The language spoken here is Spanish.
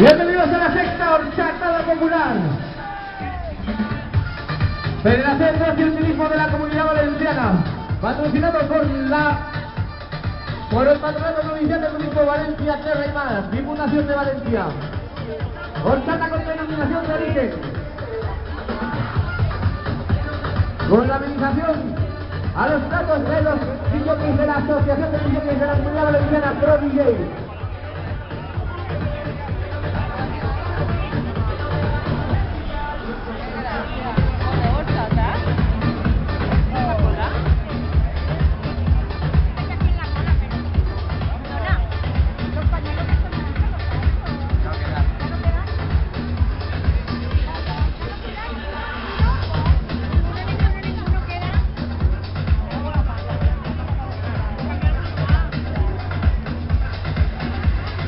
Bienvenidos a la sexta horchatada popular. Federación de Ocio y Turismo de la Comunidad Valenciana, patrocinado por el Patronato Provincial de Turismo Valencia, Tierra y Mar, Diputación de Valencia. Horchata con denominación de origen. Con la amenización a los tratos de los DJs de la Asociación de DJs de la Comunidad Valenciana, Pro DJ.